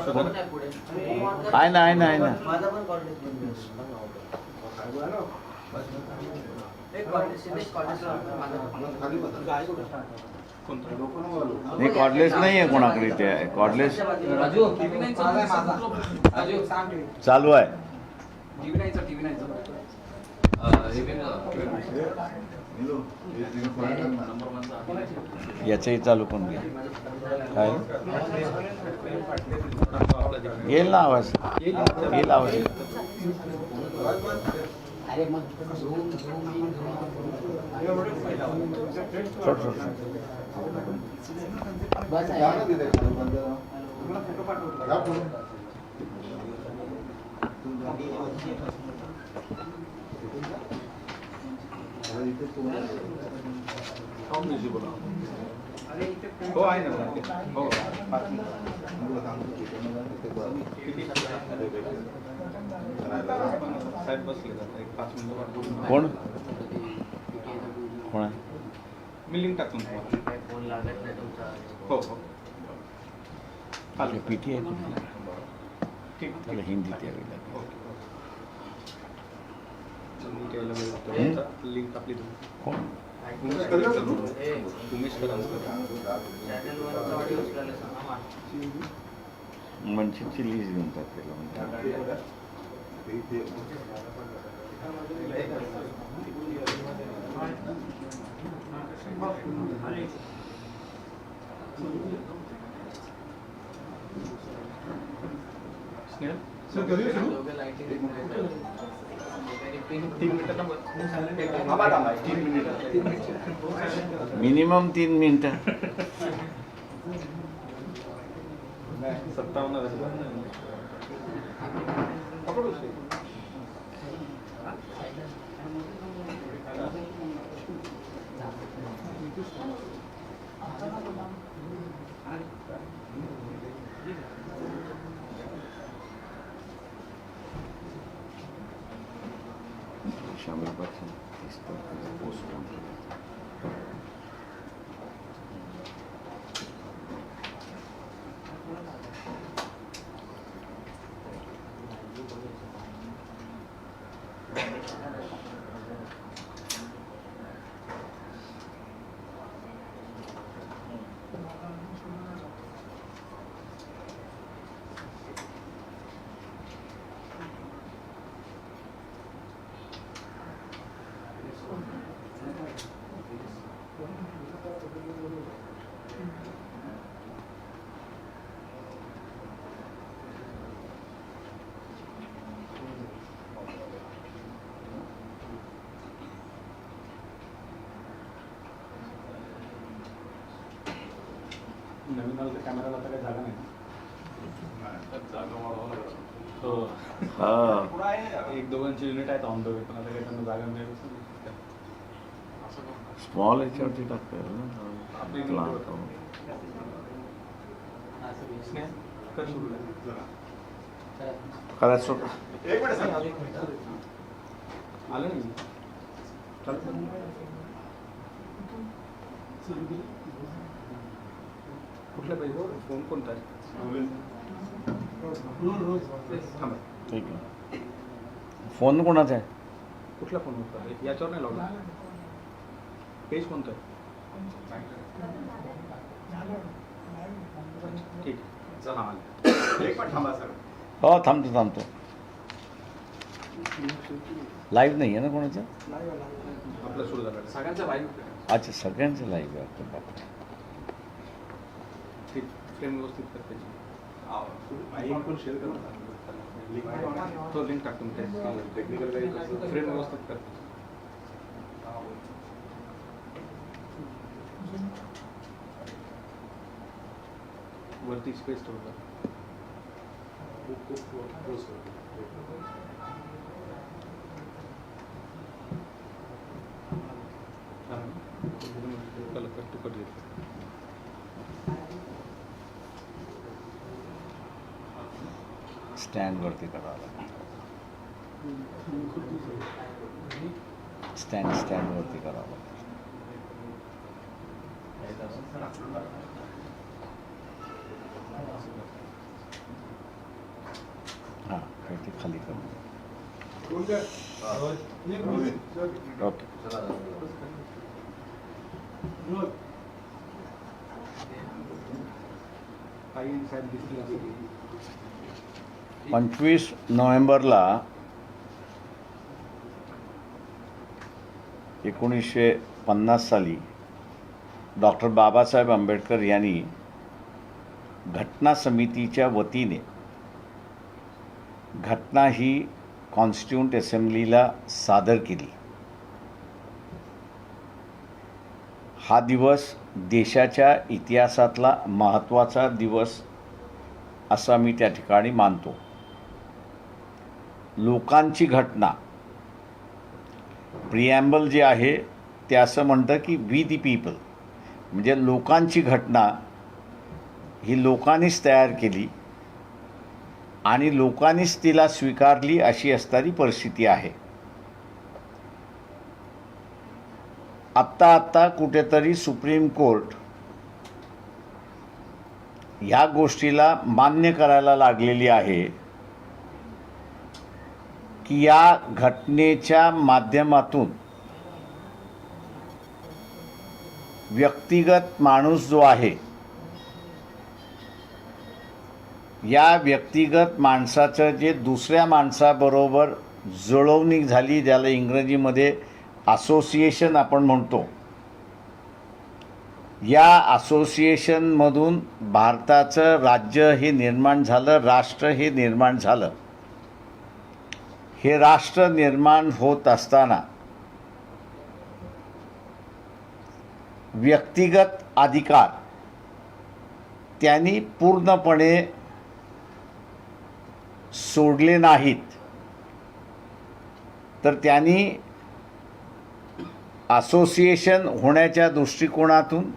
आहे ना आहे ना आहे ना. नाही कॉर्डलेस नाही आहे कोणाकडे. ते आहे कॉर्डलेस चालू आहे. याचंही चालू करून घ्या. काय येईल ना आवाज? येईल आवाज. सोड सोड हो आहे ना. हो साहेब बसले जातात. एक 5 मिनिटं. कोण कोण आहे? मी लिंक टाकून तुम्हाला. हो हो आपली पीटी आहे कुठली? ठीक. त्याला हिंदीत यावी लागेल. लिंक आपली कोण? उमेश मनशिकची लिस्ट घेऊन जात त्याला म्हणतात. मिनिमम 3 मिनिटं. 57 नवीन आलं तर कॅमेराला आता काही जागा नाही. एक दोघांची युनिट आहेत ऑन द वे, पण आता काही त्यांना जागा नाही. स्मॉल याच्यावरती टाकता आपली करायचं सोड. आलं नाही. कुठल्या पाहिजे फोन कोणता आहे? ठीक आहे. फोन कोणाचा आहे? कुठला फोन होता? याच्यावर नाही लावला. पेज कोणतं आहे? ठीक आहे. चला आलं. एक पण थांबा सर. हो थांबतो. लाईव्ह नाही आहे ना कोणाचं? आपलं सुरू झालं. सगळ्यांचं लाईव्ह. अच्छा सगळ्यांचं लाईव्ह आहे. बापरे. ठीक. फ्रेम व्यवस्थित करते. पण शेअर करा. तो लिंक टाकून टेक्निकल फ्रेम व्यवस्थित करते. वरती स्पेस ठेवतो. तुकट घेतो. स्टँड वरती करावं लागेल. स्टँड वरती करावं लागेल. हां ते खाली कर. ओके. आई आणि साहेब दिसतील असं. 25 नोव्हेंबरला 1950 साली डॉक्टर बाबासाहेब आंबेडकर यांनी घटना समितीच्या वतीने घटना ही कॉन्स्टिट्यूंट असेंब्लीला सादर केली. हा दिवस देशाच्या इतिहासातला महत्त्वाचा दिवस असा मी त्या ठिकाणी मानतो. लोकांची घटना प्रिॲम्बल जे आहे ते असं म्हणतं की वी दी पीपल, म्हणजे लोकांची घटना ही लोकांनीच तयार केली आणि लोकांनीच तिला स्वीकारली अशी असणारी परिस्थिती आहे. आत्ता कुठेतरी सुप्रीम कोर्ट ह्या गोष्टीला मान्य करायला लागलेली आहे की या घटनेच्या माध्यमातून व्यक्तिगत माणूस जो आहे, या व्यक्तिगत माणसाचं जे दुसऱ्या माणसाबरोबर जुळवणी झाली, ज्याला इंग्रजीमध्ये असोसिएशन आपण म्हणतो, या असोसिएशनमधून भारताचं राज्य हे निर्माण झालं, राष्ट्र हे निर्माण झालं. हे राष्ट्र निर्माण होत असताना व्यक्तिगत अधिकार त्यांनी पूर्णपणे सोडले नाहीत, तर त्यांनी असोसिएशन होण्याच्या दृष्टिकोनातून,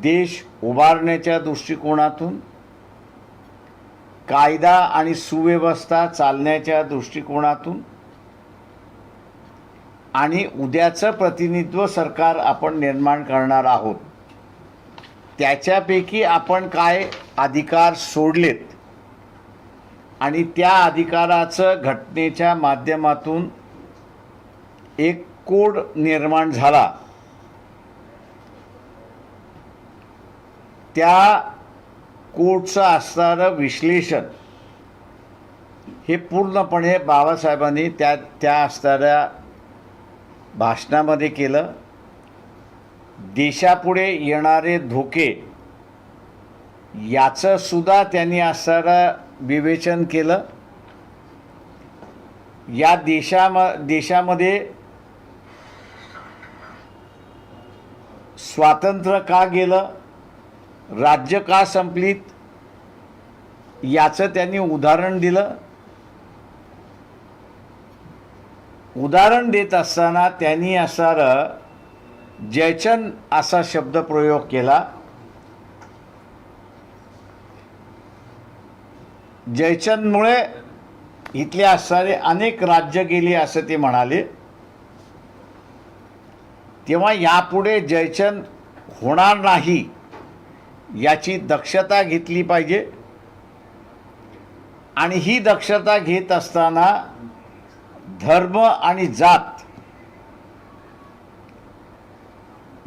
देश उभारण्याच्या दृष्टिकोनातून, कायदा आणि सुव्यवस्था चालण्याच्या दृष्टिकोनातून आणि उद्याचं प्रतिनिधित्व सरकार आपण निर्माण करणार आहोत, त्याच्यापैकी आपण काय अधिकार सोडलेत आणि त्या अधिकाराचं घटनेच्या माध्यमातून एक कोड निर्माण झाला. त्या कोडचं असणारं विश्लेषण हे पूर्णपणे बाबासाहेबांनी त्या असणाऱ्या भाषणामध्ये केलं. देशापुढे येणारे धोके याचं सुद्धा त्यांनी असणारं विवेचन केलं. या देशामध्ये स्वातंत्र्य का गेलं, राज्य का संपलीत, याचं त्यांनी उदाहरण दिलं. उदाहरण देत असताना त्यांनी असणारं जयचंद असा शब्दप्रयोग केला. जयचंदमुळे इथले असणारे अनेक राज्य गेले असं ते म्हणाले. तेव्हा यापुढे जयचंद होणार नाही याची दक्षता घेतली पाहिजे आणि ही दक्षता घेत असताना धर्म आणि जात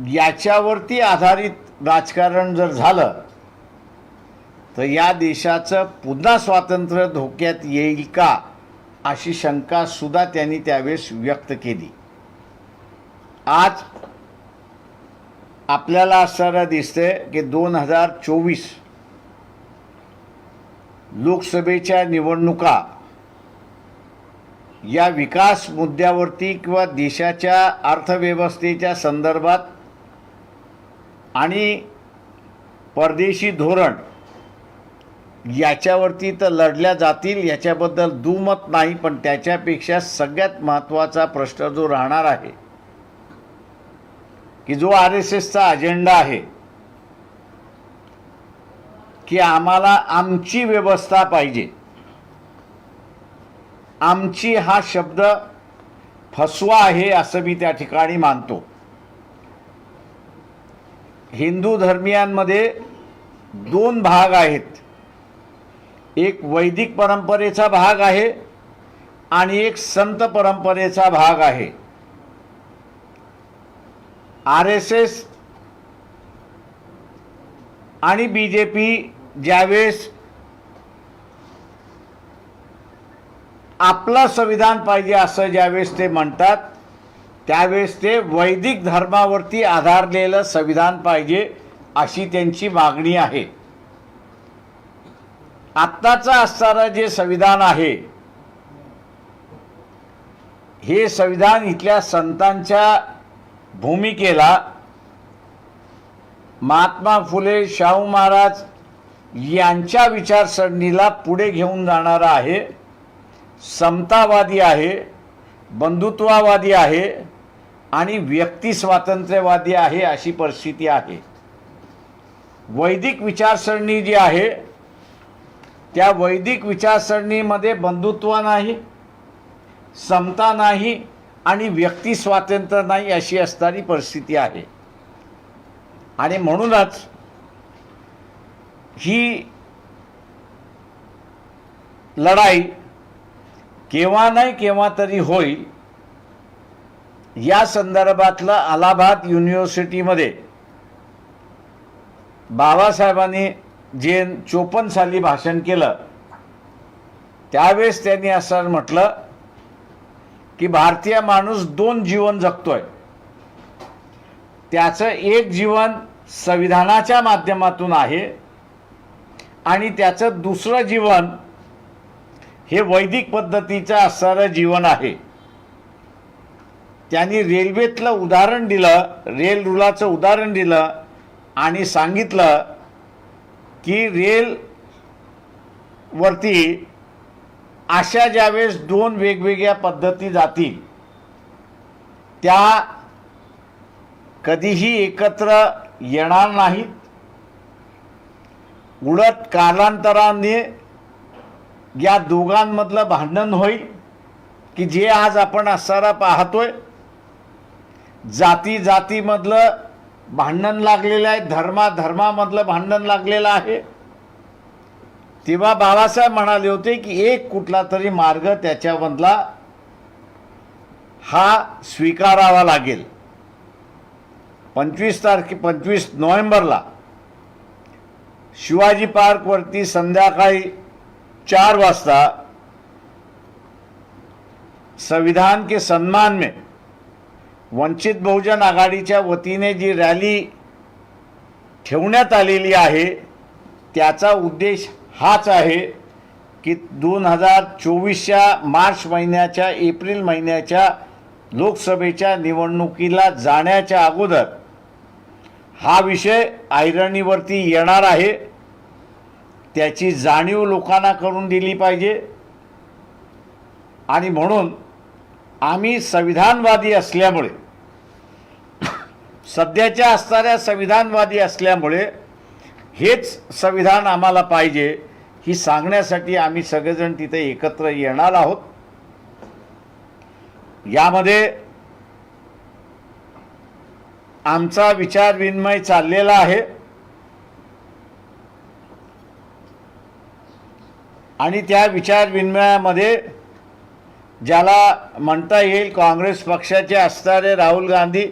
याच्यावरती आधारित राजकारण जर झालं तर या देशाचं पुन्हा स्वातंत्र्य धोक्यात येईल का अशी शंका सुद्धा त्यांनी त्यावेळेस व्यक्त केली. आज आपल्याला असं दिसतंय की 2024 लोकसभेच्या निवडणुका या विकास मुद्द्यावरती किंवा देशाच्या अर्थव्यवस्थेच्या संदर्भात आणि परदेशी धोरण याच्यावरती तर लढल्या जातील, याच्याबद्दल दुमत नाही. पण त्याच्यापेक्षा सगळ्यात महत्त्वाचा प्रश्न जो राहणार आहे की जो RSSचा अजेंडा आहे की आम्हाला आमची व्यवस्था पाहिजे. आमची हा शब्द फसवा आहे असं मी त्या ठिकाणी मानतो. हिंदू धर्मियांमध्ये दोन भाग आहेत. एक वैदिक परंपरेचा भाग आहे आणि एक संत परंपरेचा भाग आहे. RSS आणि BJP ज्यावेळेस आपलं संविधान पाहिजे असं ज्यावेळेस ते म्हणतात, त्यावेळेस ते वैदिक धर्मावरती आधारलेलं संविधान पाहिजे अशी त्यांची मागणी आहे. आत्ताचं असणारं जे संविधान आहे, हे संविधान इथल्या संतांच्या भूमिकेला, महात्मा फुले, शाहू महाराज यांच्या विचारसरणीला पुढे घेऊन जाणारा आहे. समतावादी आहे, बंधुत्ववादी आहे आणि व्यक्ती स्वातंत्र्यवादी आहे अशी परिस्थिती आहे. वैदिक विचारसरणी जी आहे, त्या वैदिक विचारसरणीमध्ये बंधुत्व नाही, समता नाही आणि व्यक्ती स्वातंत्र्य नाही अशी असणारी परिस्थिती आहे. आणि म्हणूनच ही लढाई केव्हा नाही केव्हा तरी होईल. या संदर्भातलं अलाहाबाद युनिव्हर्सिटीमध्ये बाबासाहेबांनी जे 54 साली भाषण केलं, त्यावेळेस त्यांनी असं म्हटलं की भारतीय माणूस 2 जीवन जगतोय. त्याचं एक जीवन संविधानाच्या माध्यमातून आहे आणि त्याचं दुसरं जीवन हे वैदिक पद्धतीचं असणारं जीवन आहे. त्यांनी रेल्वेतलं उदाहरण दिलं, रेल रुळाचं उदाहरण दिलं आणि सांगितलं की रेलवरती अशा ज्यावेळेस 2 वेगवेगळ्या पद्धती जातील, त्या कधीही एकत्र येणार नाहीत. उलट कालांतराने या दोघांमधलं भांडण होईल की जे आज आपण असणारा पाहतोय. जाती जातीमधलं भांडण लागलेलं आहे, धर्मामधलं भांडण लागलेलं आहे. तेव्हा बाबासाहेब म्हणाले होते की एक कुठला तरी मार्ग त्याच्यामधला हा स्वीकारावा लागेल. 25 नोव्हेंबरला शिवाजी पार्कवरती संध्याकाळी 4 वाजता संविधान के सम्मान में वंचित बहुजन आघाडीच्या वतीने जी रॅली ठेवण्यात आलेली आहे, त्याचा उद्देश हाच आहे की 2024च्या मार्च महिन्याच्या, एप्रिल महिन्याच्या लोकसभेच्या निवडणुकीला जाण्याच्या अगोदर हा विषय ऐरणीवरती येणार आहे. त्याची जाणीव लोकांना करून दिली पाहिजे. आणि म्हणून आम्ही संविधानवादी असल्यामुळे, सध्याच्या असणाऱ्या संविधानवादी असल्यामुळे हेच संविधान आम्हाला पाहिजे ही सांगण्यासाठी आम्ही सगळेजण तिथे एकत्र येणार आहोत. यामध्ये आमचा विचार विनिमय चाललेला आहे आणि त्या विचार विनिमयामध्ये ज्याला म्हणता येईल काँग्रेस पक्षाचे असणारे राहुल गांधी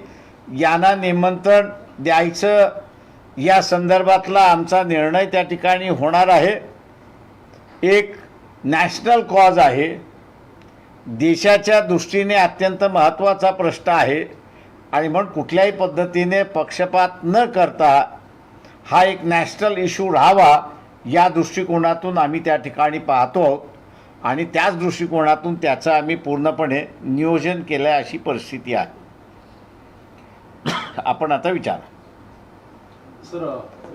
यांना निमंत्रण द्यायचं, या संदर्भातला आमचा निर्णय त्या ठिकाणी होणार आहे. एक नॅशनल कॉज आहे, देशाच्या दृष्टीने अत्यंत महत्त्वाचा प्रश्न आहे आणि म्हणून कुठल्याही पद्धतीने पक्षपात न करता हा एक नॅशनल इश्यू राहावा या दृष्टिकोनातून आम्ही त्या ठिकाणी पाहतो आहोत आणि त्याच दृष्टिकोनातून त्याचं आम्ही पूर्णपणे नियोजन केलं आहे अशी परिस्थिती आहे. आपण आता विचारा. सर,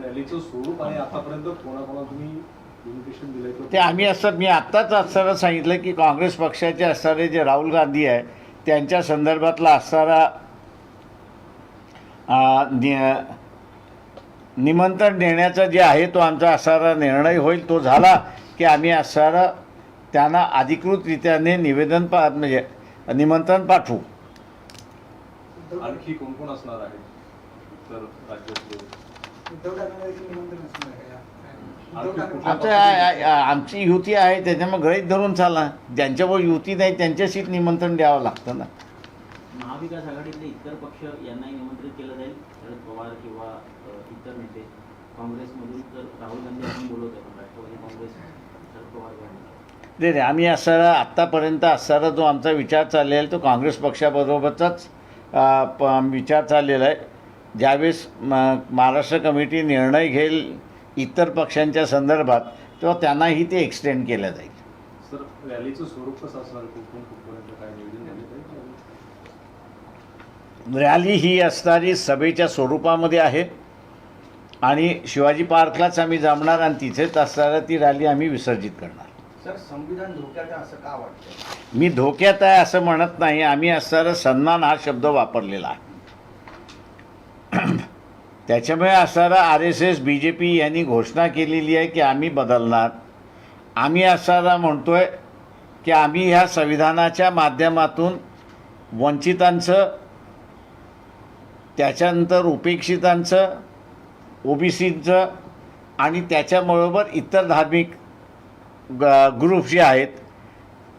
रॅलीचं स्वरूप आणि आतापर्यंत कोणाकोणा तुम्ही इन्व्हिटेशन दिलंय ते आम्ही असं, मी आत्ताच असं सांगितलं की काँग्रेस पक्षाचे असणारे जे राहुल गांधी आहे त्यांच्या संदर्भातला असणारा निमंत्रण देण्याचा जे आहे तो आमचा असणारा निर्णय होईल. तो झाला की आम्ही असणारा त्यांना अधिकृतरित्याने निवेदन म्हणजे निमंत्रण पाठवू. आणखी कोण कोण असणार आहे तर राज्यातले? आमची युती आहे त्याच्यामुळे गळीत धरून चाला. ज्यांच्यावर युती नाही त्यांच्याशीच निमंत्रण द्यावं लागतं ना. महाविकास आघाडीतले इतर पक्ष यांनाही निमंत्रित केलं जाईल. शरद पवार किंवा इतर नेते काँग्रेसमधून तर राहुल गांधी आपण बोलवतो, पण राष्ट्रवादी काँग्रेस शरद पवार गट नाही, आम्ही असणारा आत्तापर्यंत असणारा जो आमचा विचार चाललेला आहे तो काँग्रेस पक्षाबरोबरचाच विचार चाललेला आहे. ज्यावेळेस महाराष्ट्र कमिटी निर्णय घेईल इतर पक्षांच्या संदर्भात तेव्हा त्यांनाही ते एक्सटेंड केलं जाईल. सर, रॅलीचं स्वरूप कसं असणार, कुठपर्यंत काय नियोजन झाले पाहिजे? रॅली ही असणारी सभेच्या स्वरूपामध्ये आहे आणि शिवाजी पार्कलाच आम्ही जमणार आणि तिथेच असणारा ती रॅली आम्ही विसर्जित करणार. सर, संविधान धोक्यात आहे असं का वाटतं? मी धोक्यात आहे असं म्हणत नाही. आम्ही असणारा सन्मान हा शब्द वापरलेला आहे. त्याच्यामुळे असणारा RSS BJP यांनी घोषणा केलेली आहे की आम्ही बदलणार. आम्ही असणारा म्हणतोय की आम्ही ह्या संविधानाच्या माध्यमातून वंचितांचं, त्याच्यानंतर उपेक्षितांचं, OBCचं आणि त्याच्याबरोबर इतर धार्मिक ग्रुप जे आहेत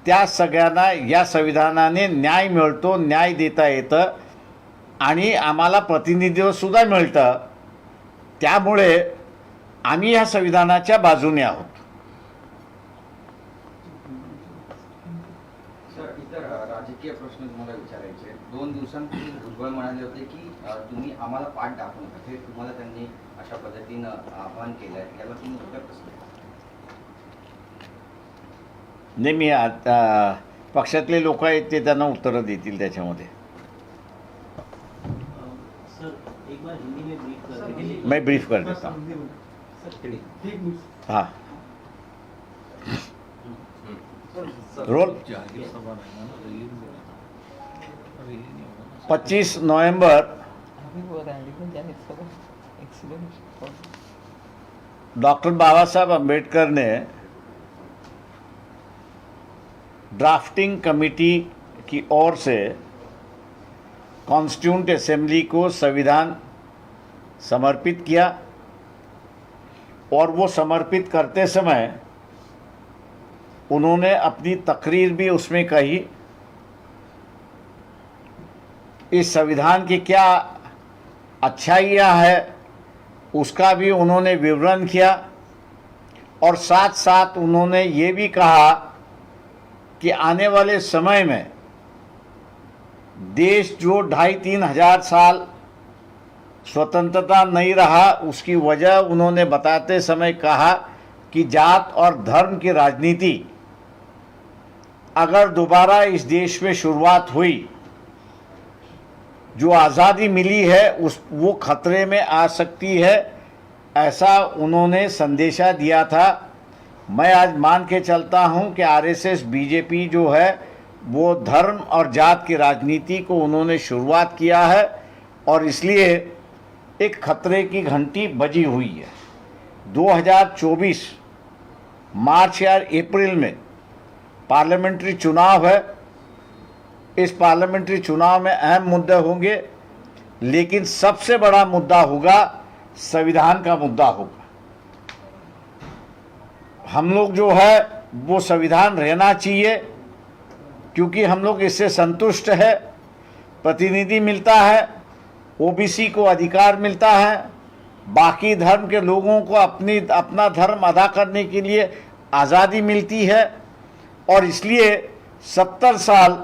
त्या सगळ्यांना या संविधानाने न्याय मिळतो, न्याय देता येतं आणि आम्हाला प्रतिनिधित्वसुद्धा मिळतं. त्यामुळे आम्ही ह्या संविधानाच्या बाजूने आहोत. सर, इतर राजकीय प्रश्न तुम्हाला विचारायचे. 2 दिवसांपूर्वी भुजबळ म्हणाले होते की तुम्ही आम्हाला पाठ दाखवू नका. हे तुम्हाला त्यांनी अशा पद्धतीनं आवाहन केलं आहे, याला तुम्ही उत्तर कसं देता? नाही, मी आता पक्षातले लोक आहेत ते त्यांना उत्तरं देतील त्याच्यामध्ये. सर, एक बार हिंदी में ब्रीफ कर देंगे. मैं ब्रीफ कर देता हूँ. हाँ, रोल. 25 नवंबर डॉक्टर बाबा साहब अम्बेडकर ने ड्राफ्टिंग कमेटी की ओर से कॉन्स्टिट्यूंट असेंबली को संविधान समर्पित किया और वो समर्पित करते समय उन्होंने अपनी तकरीर भी उसमें कही. इस संविधान की क्या अच्छाइयाँ है उसका भी उन्होंने विवरण किया और साथ साथ उन्होंने ये भी कहा कि आने वाले समय में देश जो 2,500-3 हज़ार साल स्वतंत्रता नहीं रहा उसकी वजह उन्होंने बताते समय कहा कि जात और धर्म की राजनीति अगर दोबारा इस देश में शुरुआत हुई, जो आज़ादी मिली है वो खतरे में आ सकती है, ऐसा उन्होंने संदेशा दिया था. मैं आज मान के चलता हूं कि RSS BJP जो है वो धर्म और जात की राजनीति को उन्होंने शुरुआत किया है और इसलिए एक खतरे की घंटी बजी हुई है. 2024 मार्च या अप्रैल में पार्लियामेंट्री चुनाव है. इस पार्लियामेंट्री चुनाव में अहम मुद्दे होंगे, लेकिन सबसे बड़ा मुद्दा होगा संविधान का मुद्दा होगा. हम लोग जो है वो संविधान रहना चाहिए क्योंकि हम लोग इससे संतुष्ट है. प्रतिनिधि मिलता है, OBC को अधिकार मिलता है, बाकी धर्म के लोगों को अपना धर्म अदा करने के लिए आज़ादी मिलती है और इसलिए 70 साल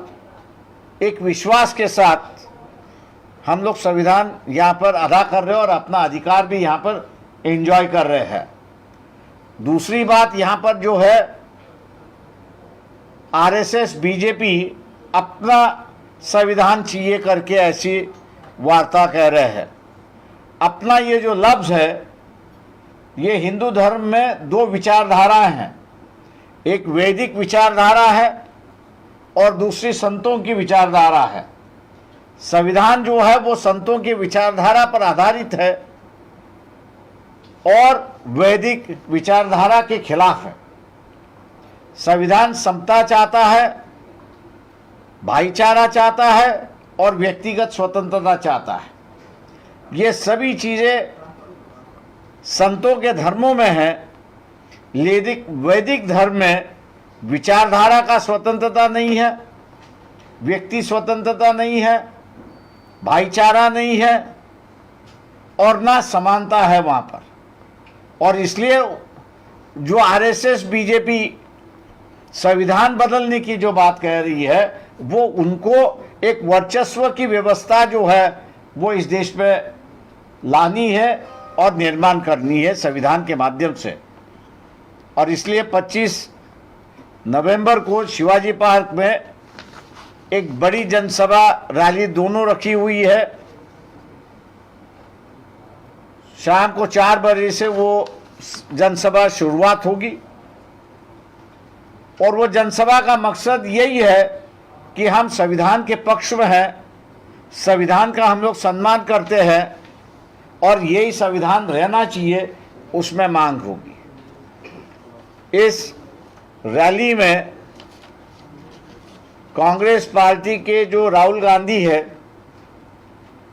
एक विश्वास के साथ हम लोग संविधान यहाँ पर अदा कर रहे हैं और अपना अधिकार भी यहाँ पर एंजॉय कर रहे हैं. दूसरी बात यहाँ पर जो है RSS BJP अपना संविधान चाहिए करके ऐसी वार्ता कह रहे हैं. अपना ये जो लफ्ज़ है ये हिंदू धर्म में 2 विचारधाराएं हैं. एक वैदिक विचारधारा है और दूसरी संतों की विचारधारा है. संविधान जो है वो संतों की विचारधारा पर आधारित है और वैदिक विचारधारा के खिलाफ है. संविधान समता चाहता है, भाईचारा चाहता है और व्यक्तिगत स्वतंत्रता चाहता है. ये सभी चीज़ें संतों के धर्मों में हैं वैदिक धर्म में विचारधारा का स्वतंत्रता नहीं है, व्यक्ति स्वतंत्रता नहीं है, भाईचारा नहीं है और ना समानता है वहाँ पर। और इसलिए जो आरएसएस बीजेपी संविधान बदलने की जो बात कह रही है, वो उनको एक वर्चस्व की व्यवस्था जो है वो इस देश में लानी है और निर्माण करनी है संविधान के माध्यम से। और इसलिए 25 नवंबर को शिवाजी पार्क में एक बड़ी जनसभा रैली दोनों रखी हुई है। शाम को 4 बजे से वो जनसभा शुरुआत होगी और वो जनसभा का मकसद यही है कि हम संविधान के पक्ष में हैं, संविधान का हम लोग सम्मान करते हैं और यही संविधान रहना चाहिए, उसमें मांग होगी। इस रैली में कांग्रेस पार्टी के जो राहुल गांधी है,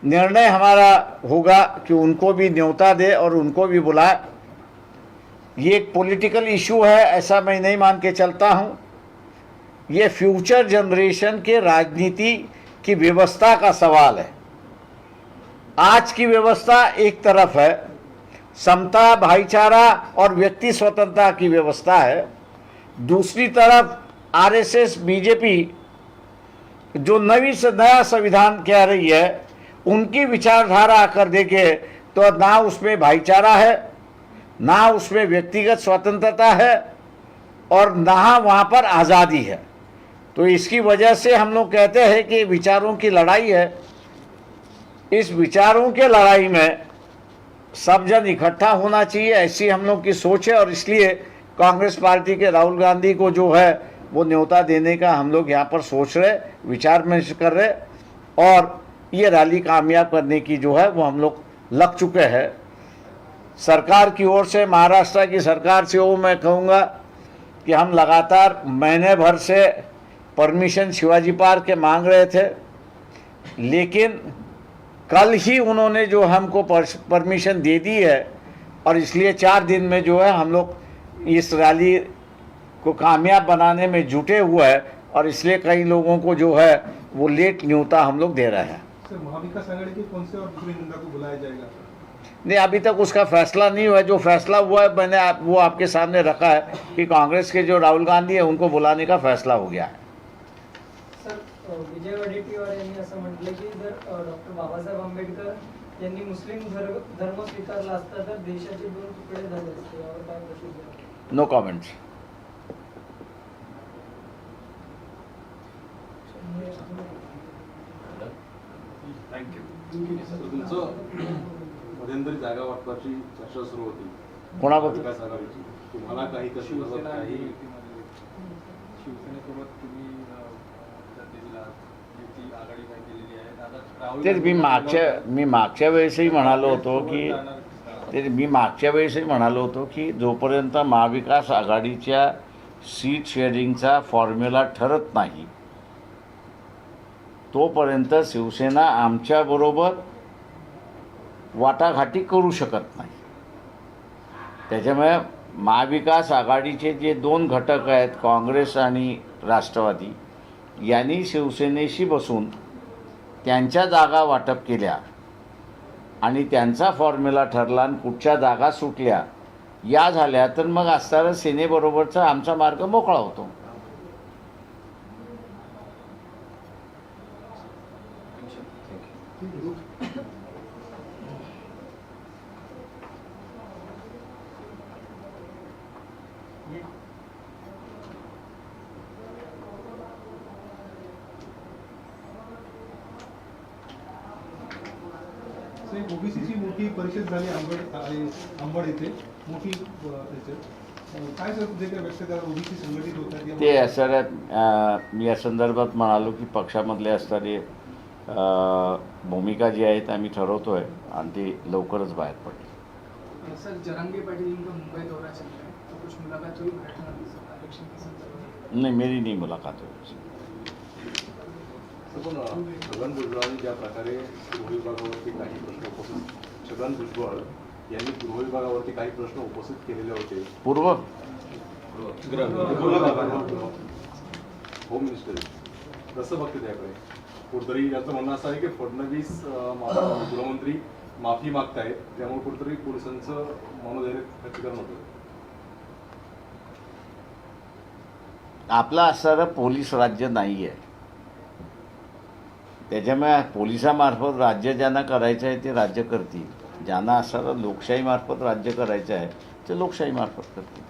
निर्णय हमारा होगा कि उनको भी न्योता दे और उनको भी बुलाए। ये एक पॉलिटिकल इशू है ऐसा मैं नहीं मान के चलता हूँ। ये फ्यूचर जनरेशन के राजनीति की व्यवस्था का सवाल है। आज की व्यवस्था एक तरफ है, समता, भाईचारा और व्यक्ति स्वतंत्रता की व्यवस्था है। दूसरी तरफ आरएसएस बीजेपी जो नई से नया संविधान कह रही है, उनकी विचारधारा आकर देखे तो ना उसमें भाईचारा है, ना उसमें व्यक्तिगत स्वतंत्रता है और ना वहाँ पर आज़ादी है। तो इसकी वजह से हम लोग कहते हैं कि विचारों की लड़ाई है। इस विचारों के लड़ाई में सब जन इकट्ठा होना चाहिए, ऐसी हम लोग की सोच है। और इसलिए कांग्रेस पार्टी के राहुल गांधी को जो है वो न्योता देने का हम लोग यहाँ पर सोच रहे, विचार में कर रहे और ये रैली कामयाब करने की जो है वो हम लोग लग चुके हैं। सरकार की ओर से, महाराष्ट्र की सरकार से वो मैं कहूँगा कि हम लगातार महीने भर से परमिशन शिवाजी पार्क के मांग रहे थे, लेकिन कल ही उन्होंने जो हमको परमिशन दे दी है और इसलिए 4 दिन में जो है हम लोग इस रैली को कामयाब बनाने में जुटे हुए हैं और इसलिए कई लोगों को जो है वो लेट न्योता हम लोग दे रहे हैं। सर, महाविकास आघाड़ी के कौन से और दूसरे नेता को बुलाया जाएगा? नहीं, अभी तक उसका फैसला नहीं हुआ है। जो फैसला हुआ है मैंने वो आपके सामने रखा है कि कांग्रेस के जो राहुल गांधी है उनको बुलाने का फैसला हो गया है। सर, विजय वडेट्टीवार यांनी असं म्हटलं की जर डॉक्टर बाबासाहेब आंबेडकर यांनी मुस्लिम धर्म स्वीकारला असता तर देशाचे 2 तुकडे झाले असते, यावर काय प्रतिक्रिया? No comments. तुमचं मध्यंतरी जागा वाटपाची चर्चा सुरू होती कोणाबद्दल? विकास आघाडीची, तुम्हाला काही शिवसेनेसोबत तुम्ही आघाडी काय केलेली आहे? तेच मी मागच्या वेळेसही म्हणालो होतो की जोपर्यंत महाविकास आघाडीच्या सीट शेअरिंगचा फॉर्म्युला ठरत नाही तोपर्यंत शिवसेना आमच्याबरोबर वाटाघाटी करू शकत नाही। त्याच्यामुळे महाविकास आघाडीचे जे 2 घटक आहेत, काँग्रेस आणि राष्ट्रवादी, यांनी शिवसेनेशी बसून त्यांच्या जागा वाटप केल्या आणि त्यांचा फॉर्म्युला ठरला आणि कुठच्या जागा सुटल्या या झाल्या तर मग असणारा सेनेबरोबरचा आमचा मार्ग मोकळा होतो। ओबीसीची मोठी परिषद झाली अंबड येथे मोठी याच्यात काय सर जे काय व्यक्त करा, ओबीसी संघटित होतात ते सर मी या संदर्भात म्हणालो की पक्षामधले असणारे भूमिका जी आहेत आम्ही ठरवतो आहे आणि ती लवकरच बाहेर पडेल। सर, जरांगे पाटिल इनका मुंबई दौरा चल रहा है, तो कुछ मुलाकात हुई इलेक्शन के संदर्भ में? नहीं, मेरी नहीं मुलाकात हुई। पण छगन भुजबळांनी ज्या प्रकारे गृह विभागावरती काही प्रश्न उपस्थित छगन भुजबळ यांनी गृह विभागावरती काही प्रश्न उपस्थित केलेले होते। पूर्व होम मिनिस्टर कसं बघते त्याकडे कुठतरी याचं म्हणणं असं आहे की फडणवीस गृहमंत्री माफी मागतायत त्यामुळे कुठतरी पोलिसांचं मनोधैर्य खच्चीकरण होतं. आपलं असणारं पोलीस राज्य नाही आहे. त्याच्यामुळे पोलिसामार्फत राज्य ज्यांना करायचं आहे ते राज्य करतील. ज्यांना असणारं लोकशाहीमार्फत राज्य करायचं आहे ते लोकशाहीमार्फत करतील.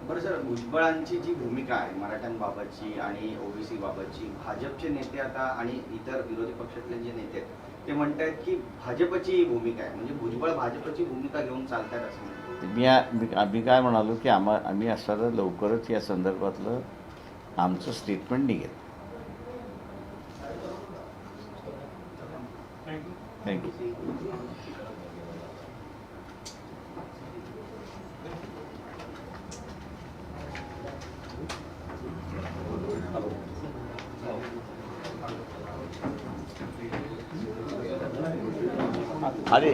बरं सर, भुजबळांची जी भूमिका आहे मराठ्यांबाबतची आणि ओबीसी बाबतची, भाजपचे नेते आता आणि इतर विरोधी पक्षातले जे नेते आहेत ते म्हणतात की भाजपची भूमिका आहे, म्हणजे भुजबळ भाजपची भूमिका घेऊन चालतात असं म्हणतात. आम्ही काय म्हणालो की आम्ही असणारं लवकरच या संदर्भातलं आमचं स्टेटमेंट निघेल. थँक्यू. अरे